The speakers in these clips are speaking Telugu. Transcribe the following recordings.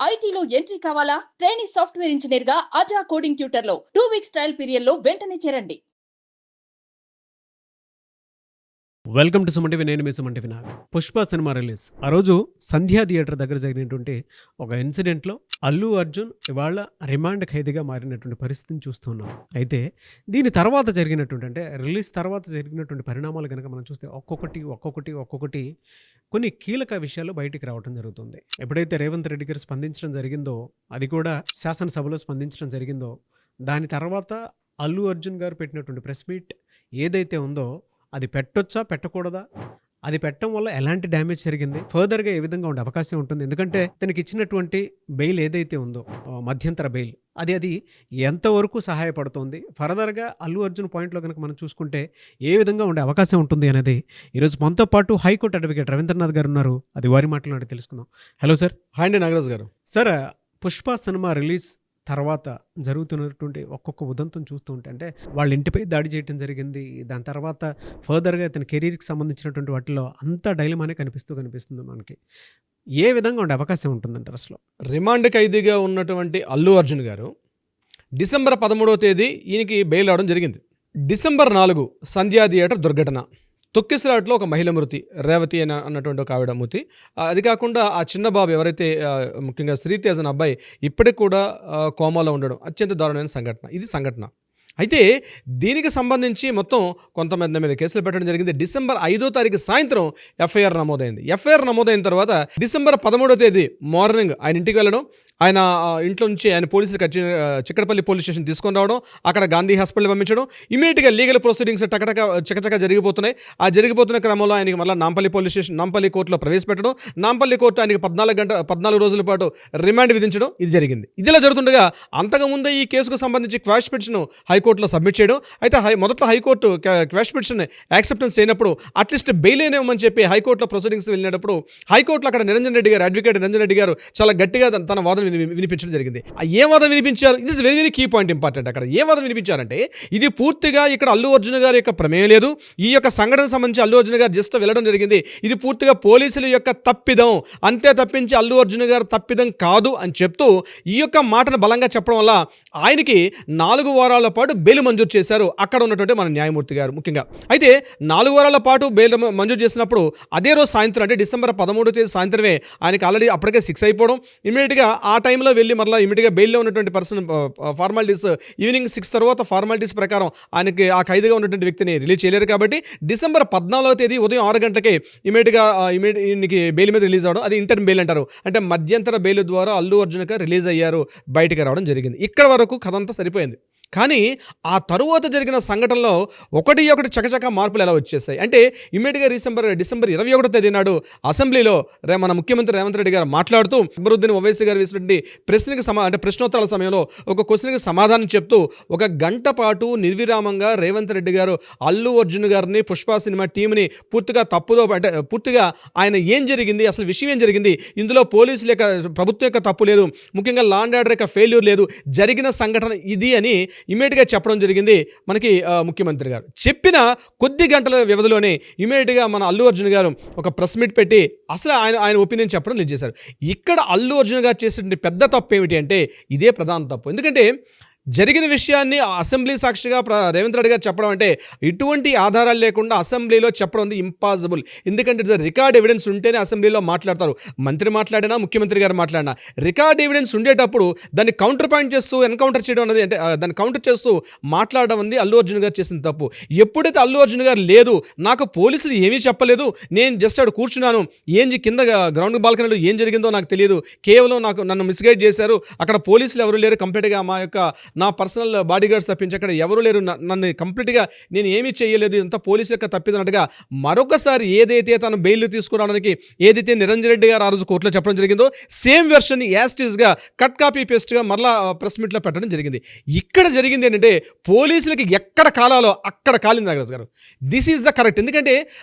ఐటీలో ఎంట్రీ కావాలా? ట్రైనీ సాఫ్ట్వేర్ ఇంజనీర్ గా అజా కోడింగ్ ట్యూటర్ లో 2 వీక్స్ ట్రయల్ పీరియడ్ లో వెంటనే చేరండి. Welcome to Suman TV. నేను మీ సుమన్ టీవీ. పుష్ప సినిమా రిలీజ్ ఆ రోజు సంధ్యా థియేటర్ దగ్గర జరిగినటువంటి ఒక ఇన్సిడెంట్లో అల్లు అర్జున్ ఇవాళ రిమాండ్ ఖైదీగా మారినటువంటి పరిస్థితిని చూస్తున్నాం. అయితే దీని తర్వాత జరిగినటువంటి అంటే రిలీజ్ తర్వాత జరిగినటువంటి పరిణామాలు కనుక మనం చూస్తే ఒక్కొక్కటి కొన్ని కీలక విషయాలు బయటికి రావడం జరుగుతుంది. ఎప్పుడైతే రేవంత్ రెడ్డి గారు స్పందించడం జరిగిందో, అది కూడా శాసనసభలో స్పందించడం జరిగిందో, దాని తర్వాత అల్లు అర్జున్ గారు పెట్టినటువంటి ప్రెస్ మీట్ ఏదైతే ఉందో అది పెట్టొచ్చా పెట్టకూడదా, అది పెట్టడం వల్ల ఎలాంటి డ్యామేజ్ జరిగింది, ఫర్దర్గా ఏ విధంగా ఉండే అవకాశం ఉంటుంది, ఎందుకంటే తనకి ఇచ్చినటువంటి బెయిల్ ఏదైతే ఉందో మధ్యంతర బెయిల్ అది ఎంతవరకు సహాయపడుతుంది, ఫర్దర్గా అల్లు అర్జున్ పాయింట్లో కనుక మనం చూసుకుంటే ఏ విధంగా ఉండే అవకాశం ఉంటుంది అనేది ఈరోజు మనతో పాటు హైకోర్టు అడ్వకేట్ రవీంద్రనాథ్ గారు ఉన్నారు. అది వారి మాటలు తెలుసుకుందాం. Hello sir. హాయ్ అండి నాగరాజ్ గారు. సార్, పుష్ప సినిమా రిలీజ్ తర్వాత జరుగుతున్నటువంటి ఒక్కొక్క ఉదంతం చూస్తూ ఉంటే అంటే వాళ్ళ ఇంటిపై దాడి చేయడం జరిగింది, దాని తర్వాత ఫర్దర్గా తన కెరీర్కి సంబంధించినటువంటి వాటిలో అంతా డైలమానే కనిపిస్తుంది మనకి. ఏ విధంగా ఉండే అవకాశం ఉంటుందంటారు అసలు? రిమాండ్ ఖైదీగా ఉన్నటువంటి అల్లు అర్జున్ గారు డిసెంబర్ 13వ తేదీ ఈయనకి బెయిల్ రావడం జరిగింది. డిసెంబర్ 4 సంధ్యా థియేటర్ దుర్ఘటన, తొక్కిసలాట్లో ఒక మహిళ మృతి, రేవతి అన్నటువంటి ఒక ఆవిడ మృతి. అది కాకుండా ఆ చిన్న బాబు ఎవరైతే ముఖ్యంగా శ్రీతేజ్ అనే అబ్బాయి ఇప్పటికి కూడా కోమాలో ఉండడం అత్యంత దారుణమైన సంఘటన. ఇది సంఘటన. అయితే దీనికి సంబంధించి మొత్తం కొంతమంది మీద కేసులు పెట్టడం జరిగింది. డిసెంబర్ 5వ తారీఖు సాయంత్రం ఎఫ్ఐఆర్ నమోదైంది. ఎఫ్ఐఆర్ నమోదైన తర్వాత డిసెంబర్ 13వ తేదీ మార్నింగ్ ఆయన ఇంటికి వెళ్ళడం, ఆయన ఇంట్లో నుంచి ఆయన పోలీసులు చిక్కడపల్లి పోలీస్ స్టేషన్ తీసుకొని రావడం, అక్కడ గాంధీ హాస్పిటల్ పంపించడం, ఇమీడియట్గా లీగల్ ప్రొసీడింగ్స్ చకచక జరిగిపోతున్నాయి. ఆ జరిగిపోతున్న క్రమంలో ఆయనకి మళ్ళీ నాంపల్లి కోర్టులో ప్రవేశపెట్టడం, నాంపల్లి కోర్టు ఆయనకి 14 రోజుల పాటు రిమాండ్ విధించడం, ఇది జరిగింది. ఇదిలా జరుగుతుండగా అంతకుముందే ఈ కేసుకు సంబంధించి క్వాష్ పిటిషన్ హైకోర్టులో సబ్మిట్ చేయడం. అయితే మొదట్లో హైకోర్టు క్వాష్ పిటిషన్ యాక్సెప్టెన్స్ అయినప్పుడు అట్లీస్ట్ బెయిల్ అయినామని చెప్పి హైకోర్టులో ప్రొసీడింగ్స్ వెళ్ళినప్పుడు హైకోర్టులో అక్కడ అడ్వకేట్ నిరంజన్ రెడ్డి గారు చాలా గట్టిగా తన వాదన వినిపించడం జరిగింది. ఏ వాదన వినిపించారు? ఇది is very very key point, important. అక్కడ ఏ వాదన వినిపించారంటే ఇది పూర్తిగా ఇక్కడ అల్లు అర్జున్ గారి యొక్క ప్రమేయం లేదు, ఈ యొక్క సంఘటన సంబంధించి అల్లు అర్జున్ గారు జస్ట్ వెళ్ళడం జరిగింది, ఇది పూర్తిగా పోలీసుల యొక్క తప్పిదం, అంతే తప్పించి అల్లు అర్జున్ గారు తప్పిదం కాదు అని చెప్తూ ఈ యొక్క మాటను బలంగా చెప్పడం వల్ల ఆయనకి 4 వారాల పాటు బెయిల్ మంజూరు చేశారు అక్కడ ఉన్నటువంటి మన న్యాయమూర్తి గారు ముఖ్యంగా. అయితే 4 వారాల పాటు బెయిల్ మంజూరు చేసినప్పుడు అదే రోజు సాయంత్రం అంటే డిసెంబర్ 13వ తేదీ సాయంత్రమే ఆయనకి ఆల్రెడీ అప్పటికే 6 అయిపోవడం, ఇమీడియట్గా ఆ టైంలో వెళ్ళి మరలా ఇమీడియట్గా బెయిల్లో ఉన్నటువంటి పర్సన్ ఫార్మాలిటీస్ ఈవినింగ్ 6 తర్వాత ఫార్మాలిటీస్ ప్రకారం ఆయనకి ఆ ఖైదీగా ఉన్నటువంటి వ్యక్తిని రిలీజ్ చేయలేరు. కాబట్టి డిసెంబర్ 14వ తేదీ ఉదయం 6 గంటలకే ఇమీడియట్గా బెయిల్ మీద రిలీజ్ అవ్వడం, అది ఇంటర్న్ బెయిల్ అంటారు. అంటే మధ్యంతర బెయిల్ ద్వారా అల్లు అర్జున్ గారు రిలీజ్ అయ్యారు, బయటకు రావడం జరిగింది. ఇక్కడ వరకు కథ అంతా సరిపోయింది. కానీ ఆ తరువాత జరిగిన సంఘటనలో ఒకటి చకచక మార్పులు ఎలా వచ్చేసాయి అంటే ఇమ్మీడియట్గా డిసెంబర్ 21వ తేదీ నాడు అసెంబ్లీలో మన ముఖ్యమంత్రి రేవంత్ రెడ్డి గారు మాట్లాడుతూ అక్బరుద్దీన్ ఓవైసీ గారు వేసినటువంటి ప్రశ్నోత్తరాల సమయంలో ఒక క్వశ్చన్కి సమాధానం చెప్తూ 1 గంట పాటు నిర్విరామంగా రేవంత్ రెడ్డి గారు అల్లు అర్జున్ గారిని, పుష్ప సినిమా టీంని పూర్తిగా తప్పుదో అంటే పూర్తిగా ఆయన ఏం జరిగింది, అసలు విషయం ఏం జరిగింది, ఇందులో పోలీసుల యొక్క ప్రభుత్వం యొక్క తప్పు లేదు, ముఖ్యంగా లా అండ్ ఆర్డర్ యొక్క ఫెయిల్యూర్ లేదు, జరిగిన సంఘటన ఇది అని ఇమీడియట్గా చెప్పడం జరిగింది మనకి ముఖ్యమంత్రి గారు. చెప్పిన కొద్ది గంటల వ్యవధిలోనే ఇమీడియట్గా మన అల్లు అర్జున్ గారు ఒక ప్రెస్ మీట్ పెట్టి అసలు ఆయన ఒపీనియన్ చెప్పడం రిలీజ్ చేశారు. ఇక్కడ అల్లు అర్జున్ గారు చేసిన పెద్ద తప్పు ఏమిటి అంటే ఇదే ప్రధాన తప్పు. ఎందుకంటే జరిగిన విషయాన్ని అసెంబ్లీ సాక్షిగా రేవంత్ రెడ్డి గారు చెప్పడం అంటే ఎటువంటి ఆధారాలు లేకుండా అసెంబ్లీలో చెప్పడం ఉంది ఇంపాసిబుల్. ఎందుకంటే రికార్డ్ ఎవిడెన్స్ ఉంటేనే అసెంబ్లీలో మాట్లాడతారు. మంత్రి మాట్లాడినా, ముఖ్యమంత్రి గారు మాట్లాడినా రికార్డ్ ఎవిడెన్స్ ఉండేటప్పుడు దాన్ని కౌంటర్ పాయింట్ చేస్తూ ఎన్కౌంటర్ చేయడం అనేది అంటే దాన్ని కౌంటర్ చేస్తూ మాట్లాడడం ఉంది అల్లు అర్జున్ గారు చేసిన తప్పు. ఎప్పుడైతే అల్లు అర్జున్ గారు లేదు, నాకు పోలీసులు ఏమీ చెప్పలేదు, నేను జస్ట్ అక్కడ కూర్చున్నాను, కింద గ్రౌండ్ బాల్కనీలో ఏం జరిగిందో నాకు తెలియదు, కేవలం నన్ను మిస్గైడ్ చేశారు, అక్కడ పోలీసులు ఎవరు లేరు, కంప్లీట్గా నా పర్సనల్ బాడీ గార్డ్స్ తప్పించి అక్కడ ఎవరు లేరు, నన్ను కంప్లీట్గా నేను ఏమీ చేయలేదు, ఇంత పోలీసు యొక్క తప్పిదన్నట్టుగా మరొకసారి ఏదైతే తను బెయిల్ తీసుకురావడానికి ఏదైతే నిరంజన్ రెడ్డి గారు ఆ రోజు కోర్టులో చెప్పడం జరిగిందో సేమ్ వెర్షన్ యాస్టీస్గా కట్ కాపీ పేస్ట్గా మరలా ప్రెస్ మీట్లో పెట్టడం జరిగింది. ఇక్కడ జరిగింది ఏంటంటే పోలీసులకి ఎక్కడ కాలాలో అక్కడ కాలింది నాగరాజ్ గారు. This is the correct. ఎందుకంటే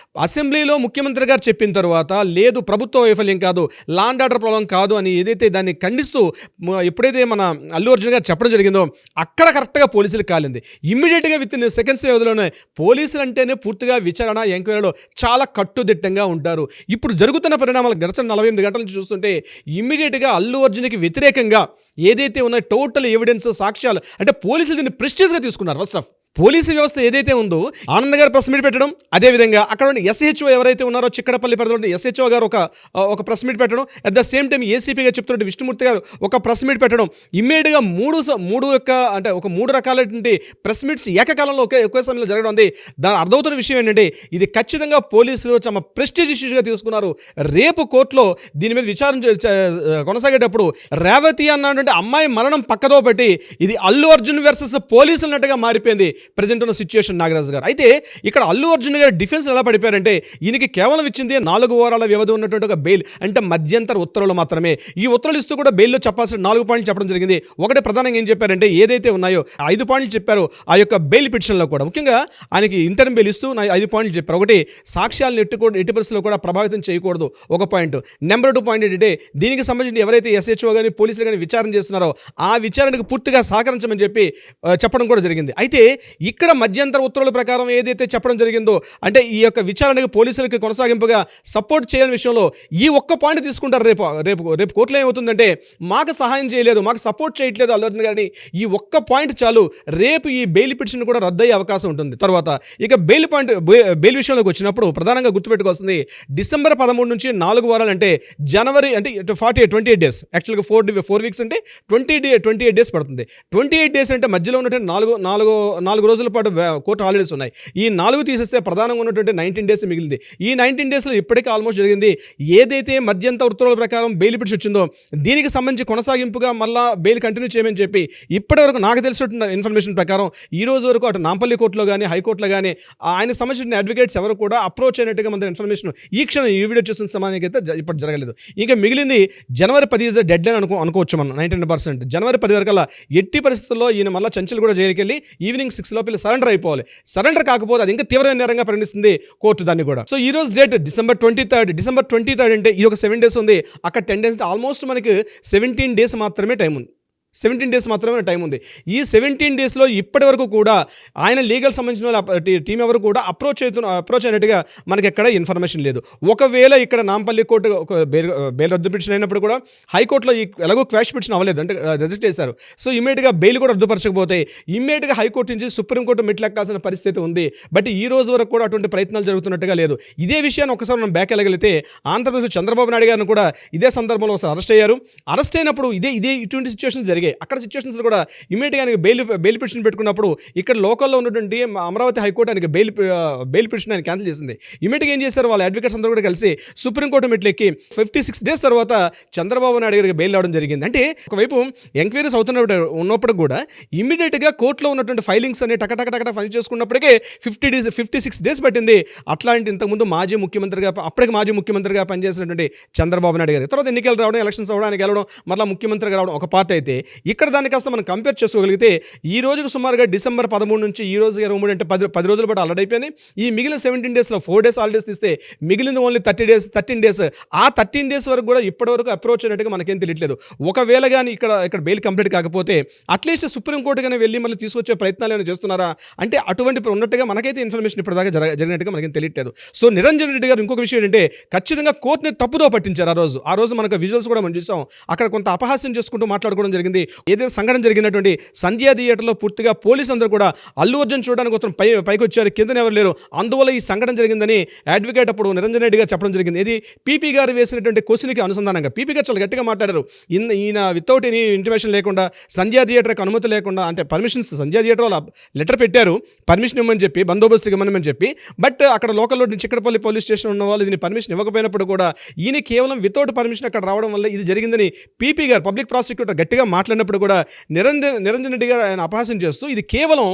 అసెంబ్లీలో ముఖ్యమంత్రి గారు చెప్పిన తర్వాత లేదు ప్రభుత్వ వైఫల్యం కాదు, లా అండ్ ఆర్డర్ ప్రాబ్లం కాదు అని ఏదైతే దాన్ని ఖండిస్తూ ఎప్పుడైతే మన అల్లు అర్జున్ గారు చెప్పడం జరిగిందో అక్కడ కరెక్ట్గా పోలీసులకు కాలింది. ఇమ్మీడియట్గా విత్ ఇన్ సెకండ్స్ వ్యవధిలోనే పోలీసులు అంటేనే పూర్తిగా విచారణ ఎంక్వైరీలో చాలా కట్టుదిట్టంగా ఉంటారు. ఇప్పుడు జరుగుతున్న పరిణామాలు గడిచిన 48 గంటల నుంచి చూస్తుంటే ఇమ్మీడియట్గా అల్లు అర్జున్కి వ్యతిరేకంగా ఏదైతే ఉన్నాయో టోటల్ ఎవిడెన్స్ సాక్ష్యాలు అంటే పోలీసులు దీన్ని ప్రెస్టీజ్గా తీసుకున్నారు. ఫస్ట్ ఆఫ్ పోలీసు వ్యవస్థ ఏదైతే ఉందో ఆనంద్ గారు ప్రెస్ మీట్ పెట్టడం, అదేవిధంగా అక్కడ ఉన్న SHO ఎవరైతే ఉన్నారో చిక్కడపల్లి పరిధిలో SHO గారు ఒక ప్రెస్ మీట్ పెట్టడం, అట్ ద సేమ్ టైం ఏసీపీగా చెప్తున్న విష్ణుమూర్తి గారు ఒక ప్రెస్ మీట్ పెట్టడం, ఇమ్మీడియట్గా మూడు రకాలైనటువంటి ప్రెస్ మీట్స్ ఏకకాలంలో ఒకే సమయంలో జరగడం ఉంది. దాని అర్థమవుతున్న విషయం ఏంటంటే ఇది ఖచ్చితంగా పోలీసులు తమ ప్రెస్టీజ్ ఇష్యూగా తీసుకున్నారు. రేపు కోర్టులో దీని మీద విచారణ కొనసాగేటప్పుడు రేవతి అన్నటువంటి అమ్మాయి మరణం పక్కదో పెట్టి ఇది అల్లు అర్జున్ వర్సెస్ పోలీసులు అన్నట్టుగా మారిపోయింది ప్రజెంట్ ఉన్న సిచ్యుయేషన్. నాగరాజు గారు అయితే ఇక్కడ అల్లు అర్జున్ గారు డిఫెన్స్ ఎలా పడిపోయారంటే ఈయనకి కేవలం ఇచ్చింది 4 వారాల వ్యవధి ఉన్నటువంటి ఒక బెయిల్ అంటే మధ్యంతర ఉత్తర్వులు మాత్రమే. ఈ ఉత్తర్వులు ఇస్తూ కూడా బెయిల్లో చెప్పాల్సిన 4 పాయింట్లు చెప్పడం జరిగింది. ఒకటి ప్రధానంగా ఏం చెప్పారంటే ఏదైతే ఉన్నాయో 5 పాయింట్లు చెప్పారు ఆ యొక్క బెయిల్ పిటిషన్లో కూడా. ముఖ్యంగా ఆయనకి ఇంటర్మ్ బెయిల్ ఇస్తూ 5 పాయింట్లు చెప్పారు. ఒకటి సాక్ష్యాలను ఎట్టి పరిస్థితుల్లో కూడా ప్రభావితం చేయకూడదు ఒక పాయింట్. నెంబర్ 2 పాయింట్ ఏంటంటే దీనికి సంబంధించి ఎవరైతే SHO కానీ పోలీసులు కానీ విచారణ చేస్తున్నారో ఆ విచారణకు పూర్తిగా సహకరించమని చెప్పి చెప్పడం కూడా జరిగింది. అయితే ఇక్కడ మధ్యంతర ఉత్తర్వుల ప్రకారం ఏదైతే చెప్పడం జరిగిందో అంటే ఈ యొక్క విచారణకు పోలీసులకి కొనసాగింపుగా సపోర్ట్ చేయని విషయంలో ఈ ఒక్క పాయింట్ తీసుకుంటారు. రేపు కోర్టులో ఏమవుతుందంటే మాకు సహాయం చేయలేదు, మాకు సపోర్ట్ చేయట్లేదు అల్లు అర్జున్ గారిని, ఈ ఒక్క పాయింట్ చాలు రేపు ఈ బెయిల్ పిటిషన్ కూడా రద్దయ్యే అవకాశం ఉంటుంది. తర్వాత ఇక బెయిల్ విషయంలోకి వచ్చినప్పుడు ప్రధానంగా గుర్తుపెట్టుకోవాల్సింది డిసెంబర్ 13 నుంచి 4 వారాలు అంటే జనవరి అంటే 28 డేస్ యాక్చువల్గా 4 వీక్స్ అంటే 28 డేస్ పడుతుంది. 28 డేస్ అంటే మధ్యలో ఉన్నటువంటి 4 రోజుల పాటు కోర్టు హాలిడేస్ ఉన్నాయి. ఈ 4 తీసేస్తే ప్రధానంగా ఉన్నటువంటి 19 డేస్ మిగిలింది. ఈ 19 డేస్లో ఇప్పటికే ఆల్మోస్ట్ జరిగింది. ఏదైతే మధ్యంతర ఉత్తర్వుల ప్రకారం బెయిల్ పిటిషన్ వచ్చిందో దీనికి సంబంధించి కొనసాగింపుగా మళ్ళా బెయిల్ కంటిన్యూ చేయమని చెప్పి ఇప్పటివరకు నాకు తెలిసిన ఇన్ఫర్మేషన్ ప్రకారం ఈ రోజు వరకు అటు నాంపల్లి కోర్టులో కానీ హైకోర్టులో కానీ ఆయనకు సంబంధించిన అడ్వకేట్స్ ఎవరు కూడా అప్రోచ్ అయినట్టుగా మన ఇన్ఫర్మేషన్ ఈ క్షణం ఈ వీడియో చూసిన సమయానికి అయితే ఇప్పుడు జరగలేదు. ఇంకా మిగిలింది జనవరి 10 డెడ్ లైన్ అనుకోవచ్చు మనం 99%. జనవరి 10 వరకల్లా ఎట్టి పరిస్థితుల్లో ఈయన మళ్ళీ చంచల్ కూడా జైలుకి వెళ్ళి ఈవినింగ్ 6 లోపల సరెండర్ అయిపోవాలి. సరెండర్ కాకపోతే అది ఇంకా తీవ్రమైన నేరంగా పరిగణిస్తుంది కోర్టు దాన్ని కూడా. సో ఈ రోజు డేట్ డిసెంబర్ 23 అంటే ఈ ఒక 7 డేస్ ఉంది. అక్కడ 10 డేస్ ఆల్మోస్ట్ మనకి 17 డేస్ మాత్రమే టైం ఉంది. 17 డేస్ మాత్రమే టైం ఉంది. ఈ 17 డేస్లో ఇప్పటి వరకు కూడా ఆయన లీగల్ సంబంధించిన టీం ఎవరు కూడా అప్రోచ్ అయినట్టుగా మనకి ఎక్కడ ఇన్ఫర్మేషన్ లేదు. ఒకవేళ ఇక్కడ నాంపల్లి కోర్టు బెయిల్ రద్దు పిటిషన్ అయినప్పుడు కూడా హైకోర్టులో ఎలాగో క్వాష్ పిటిషన్ అవ్వలేదు అంటే రిజెక్ట్ చేశారు. సో ఇమ్మీడియట్గా బెయిల్ కూడా రద్దుపరచకపోతే ఇమ్మీడియట్గా హైకోర్టు నుంచి సుప్రీంకోర్టు మెట్లెక్కాల్సిన పరిస్థితి ఉంది. బట్ ఈ రోజు వరకు కూడా అటువంటి ప్రయత్నాలు జరుగుతున్నట్టుగా లేదు. ఇదే విషయాన్ని ఒకసారి మనం బ్యాక్ వెళ్ళగలిగితే ఆంధ్రప్రదేశ్ చంద్రబాబు నాయుడు గారిని కూడా ఇదే సందర్భంలో ఒకసారి అరెస్ట్ అయ్యారు. అరెస్ట్ అయినప్పుడు ఇటువంటి సిచ్యువేషన్ జరిగాయి. అక్కడ సిచ్యువేషన్స్ కూడా ఇమీడియట్గా ఆయనకి బెయిల్ పిటిషన్ పెట్టుకున్నప్పుడు ఇక్కడ లోకల్లో ఉన్నటువంటి అమరావతి హైకోర్టు ఆయనకి బెయిల్ పిటిషన్ ఆయన క్యాన్సిల్ చేసింది. ఇమీడియట్గా ఏం చేశారు వాళ్ళ అడ్వకేట్స్ అందరూ కూడా కలిసి సుప్రీంకోర్టు మెట్లెక్కి 56 డేస్ తర్వాత చంద్రబాబు నాయుడు గారికి బెయిల్ రావడం జరిగింది. అంటే ఒకవైపు ఎంక్వైరీస్ ఉన్నప్పుడు కూడా ఇమీడియట్గా కోర్టులో ఉన్నటువంటి ఫైలింగ్స్ అనే టక ఫైల్ చేసుకున్నప్పటికే 56 డేస్ పట్టింది. అట్లాంటి ఇంతకుముందు అప్పటికి మాజీ ముఖ్యమంత్రిగా పనిచేసినటువంటి చంద్రబాబు నాయుడు గారి తర్వాత ఎన్నికలు రావడం, ఎలక్షన్స్ అవ్వడానికి వెళ్ళడం, మళ్ళీ ముఖ్యమంత్రిగా రావడం ఒక పార్ట్ అయితే ఇక్కడ దాన్ని కాస్త మనం కంపేర్ చేసుకోగలిగితే ఈ రోజుకు సుమారుగా డిసెంబర్ 13 నుంచి ఈ రోజు 23 అంటే 10 రోజుల పాటు ఆల్రెడీ అయిపోయింది. ఈ మిగిలిన 17 డేస్లో 4 డేస్ హాలిడేస్ తీస్తే మిగిలిన ఓన్లీ 13 డేస్. ఆ 13 డేస్ వరకు కూడా ఇప్పటివరకు అప్రోచ్ అయినట్టుగా మనకేం తెలియట్లేదు. ఒకవేళ కానీ ఇక్కడ బెయిల్ కంప్లీట్ కాకపోతే అట్లీస్ట్ సుప్రీంకోర్టు కానీ వెళ్ళి మళ్ళీ తీసుకొచ్చే ప్రయత్నాలు ఏమైనా చేస్తున్నారా అంటే అటువంటి ఉన్నట్టుగా మనకైతే ఇన్ఫర్మేషన్ ఇప్పటిదాకా జరిగినట్టుగా మనకేం తెలియట్లేదు. సో నిరంజన్ రెడ్డి గారు ఇంకొక విషయం ఏంటంటే ఖచ్చితంగా కోర్టుని తప్పుదో పట్టించారు. ఆ రోజు మనకు విజువల్స్ కూడా మనం చూసాం. అక్కడ కొంత అపహాస్యం చేసుకుంటూ మాట్లాడుకోవడం జరిగింది. ఏదైతే సంఘటన జరిగినటువంటి సంధ్యా థియేటర్లో పూర్తిగా పోలీసు అందరూ కూడా అల్లు అర్జున్ చూడడానికి మొత్తం పైకి వచ్చారు, కింద ఎవరు లేరు, అందువల్ల ఈ సంఘటన జరిగిందని అడ్వకేట్ అప్పుడు నిరంజన్ రెడ్డి గారు చెప్పడం జరిగింది. ఇది పీపీ గారు వేసినటువంటి క్వశ్చన్కి అనుసంధానంగా పీపీ గారు చాలా గట్టిగా మాట్లాడారు. ఈయన వితౌట్ ఎనీ ఇంటిమేషన్ లేకుండా సంధ్యా థియేటర్కి అనుమతి లేకుండా అంటే పర్మిషన్స్ సంధ్యా థియేటర్ వాళ్ళు లెటర్ పెట్టారు పర్మిషన్ ఇవ్వమని చెప్పి, బందోబస్తుకి ఇవ్వమని చెప్పి. బట్ అక్కడ లోకల్లో చిక్కడపల్లి పోలీస్ స్టేషన్ ఉన్న వాళ్ళు దీన్ని పర్మిషన్ ఇవ్వకపోయినప్పుడు కూడా ఈయన కేవలం వితౌట్ పర్మిషన్ అక్కడ రావడం వల్ల ఇది జరిగిందని పీపీ గారు పబ్లిక్ ప్రాసిక్యూటర్ గట్టిగా మాట్లాడినప్పుడు కూడా నిరంజన్ రెడ్డి గారు ఆయన అపహాస్యం చేస్తూ ఇది కేవలం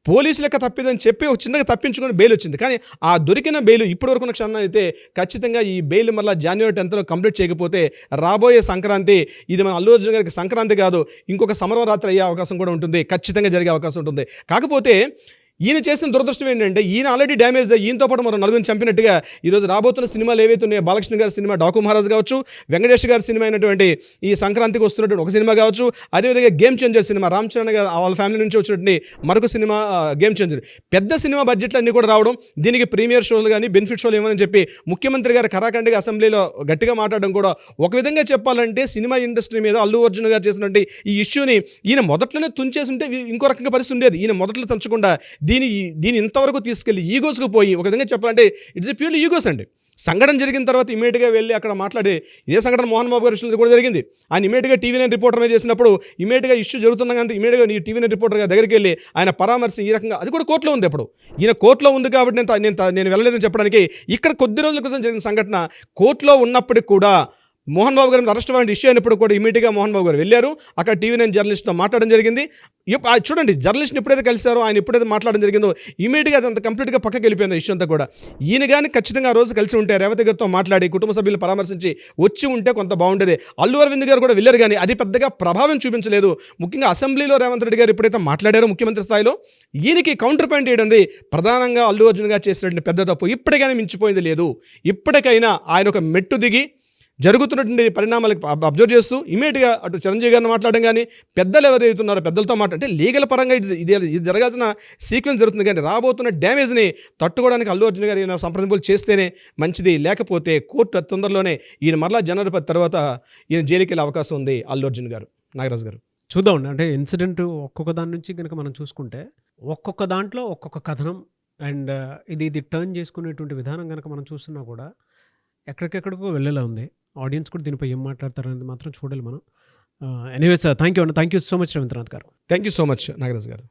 పోలీసుల యొక్క తప్పిదని చెప్పి ఒక చిన్నగా తప్పించుకొని బెయిల్ వచ్చింది. కానీ ఆ దొరికిన బెయిల్ ఇప్పటివరకు ఉన్న క్షణం అయితే ఖచ్చితంగా ఈ బెయిల్ మళ్ళీ జనవరి 10th కంప్లీట్ చేయకపోతే రాబోయే సంక్రాంతి ఇది మన అల్లు అర్జున్ గారికి సంక్రాంతి కాదు ఇంకొక సమరం రాత్రి అయ్యే అవకాశం కూడా ఉంటుంది, ఖచ్చితంగా జరిగే అవకాశం ఉంటుంది. కాకపోతే ఈయన చేసిన దురదృష్టం ఏంటంటే ఈయన ఆల్రెడీ డ్యామేజ్ అయ్యి ఈయనతో పాటు మనం నలుగురిని చంపినట్టుగా ఈరోజు రాబోతున్న సినిమాలు ఏవైతే ఉన్నాయో బాలకృష్ణ గారి సినిమా డాకు మహారాజ్ కావచ్చు, వెంకటేష్ గారి సినిమా అయినటువంటి ఈ సంక్రాంతికి వస్తున్నటువంటి ఒక సినిమా కావచ్చు, అదేవిధంగా game changer cinema Ram Charan గారు వాళ్ళ ఫ్యామిలీ నుంచి వచ్చినటువంటి మరొక సినిమా గేమ్ చేంజర్, పెద్ద సినిమా బడ్జెట్లు అన్నీ కూడా రావడం, దీనికి ప్రీమియర్ షోలు కానీ బెనిఫిట్ షోలు ఏమని చెప్పి ముఖ్యమంత్రి గారు కరాఖండిగా అసెంబ్లీలో గట్టిగా మాట్లాడడం కూడా ఒక విధంగా చెప్పాలంటే సినిమా ఇండస్ట్రీ మీద అల్లు అర్జున్ గారు చేసినటువంటి ఈ ఇష్యూని ఈయన మొదట్లోనే తుంచేసి ఉంటే ఇంకో రకంగా పరిస్థితి ఉండేది. ఈయన మొదట్లో తంచకుండా దీని ఇంతవరకు తీసుకెళ్లి ఈగోస్కు పోయి ఒక విధంగా చెప్పాలంటే ఇట్స్ ఏ ప్యూర్లీ ఈగోస్ అండి. సంఘటన జరిగిన తర్వాత ఇమీడియట్గా వెళ్ళి అక్కడ మాట్లాడి ఇదే సంఘటన మోహన్ బాబు గారి విషయంలో కూడా జరిగింది. ఆయన ఇమీడియట్గా టీవీ9 రిపోర్టర్ చేసినప్పుడు ఇమీడియట్గా ఇష్యూ జరుగుతున్నా కానీ ఇమీడియట్గా నీ టీవీ9 రిపోర్టర్ దగ్గరికి వెళ్ళి ఆయన పరామర్శ ఈ రకంగా అది కూడా కోర్టులో ఉంది. అప్పుడు ఈయన కోర్టులో ఉంది కాబట్టి నేను వెళ్ళలేదని చెప్పడానికి ఇక్కడ కొద్ది రోజుల క్రితం జరిగిన సంఘటన కోర్టులో ఉన్నప్పటికి కూడా మోహన్ బాబు గారిని అరెస్ట్ వారెంట్ ఇష్యూ అయినప్పుడు కూడా ఇమీడియట్గా మోహన్ బాబు గారు వెళ్ళారు. అక్కడ టీవీ9 జర్నలిస్ట్తో మాట్లాడడం జరిగింది. చూడండి, జర్నలిస్ట్ని ఎప్పుడైతే కలిశారో ఆయన ఎప్పుడైతే మాట్లాడడం జరిగిందో ఇమీడియట్గా అదంతా కంప్లీట్గా పక్కకి వెళ్ళిపోయింది ఇష్యూ అంతా కూడా. ఈయన కానీ ఖచ్చితంగా ఆ రోజు కలిసి ఉంటే రేవతి గారితో మాట్లాడి కుటుంబ సభ్యులు పరామర్శించి వచ్చి ఉంటే కొంత బాగుండేది. అల్లు అరవింద్ గారు కూడా వెళ్ళారు కానీ అది పెద్దగా ప్రభావం చూపించలేదు. ముఖ్యంగా అసెంబ్లీలో రేవంత్ రెడ్డి గారు ఎప్పుడైతే మాట్లాడారో ముఖ్యమంత్రి స్థాయిలో ఈయనకి కౌంటర్ పాయింట్ ఏంటంది ప్రధానంగా అల్లు అర్జున్ గారు చేసినటువంటి పెద్ద తప్పు ఇప్పటికైనా మించిపోయింది లేదు. ఇప్పటికైనా ఆయన ఒక మెట్టు దిగి జరుగుతున్నటువంటి పరిణామాలకు అబ్జర్వ్ చేస్తూ ఇమీడియట్గా అటు చిరంజీవి గారిని మాట్లాడడం కానీ పెద్దలు ఎవరైతే ఉన్నారో పెద్దలతో అంటే లీగల్ పరంగా ఇది జరగాల్సిన సీక్వెన్స్ జరుగుతుంది. కానీ రాబోతున్న డ్యామేజ్ని తట్టుకోవడానికి అల్లు అర్జున్ గారు ఈయన సంప్రదింపులు చేస్తేనే మంచిది. లేకపోతే కోర్టు తొందరలోనే ఈయన మరలా జనవరి 10 తర్వాత ఈయన జైలుకి వెళ్ళే అవకాశం ఉంది అల్లు అర్జున్ గారు. నాగరాజు గారు చూద్దాం. అంటే ఇన్సిడెంట్ ఒక్కొక్క దాని నుంచి కనుక మనం చూసుకుంటే ఒక్కొక్క దాంట్లో ఒక్కొక్క కథనం అండ్ ఇది టర్న్ చేసుకునేటువంటి విధానం కనుక మనం చూస్తున్నా కూడా ఎక్కడికెక్కడికో వెళ్ళేలా ఉంది. ఆడియన్స్ కూడా దీనిపై ఏం మాట్లాడతారనేది మాత్రం చూడాలి మనం. Anyways thank you so much Ravindranath garu. Thank you so much Nagaraju గారు.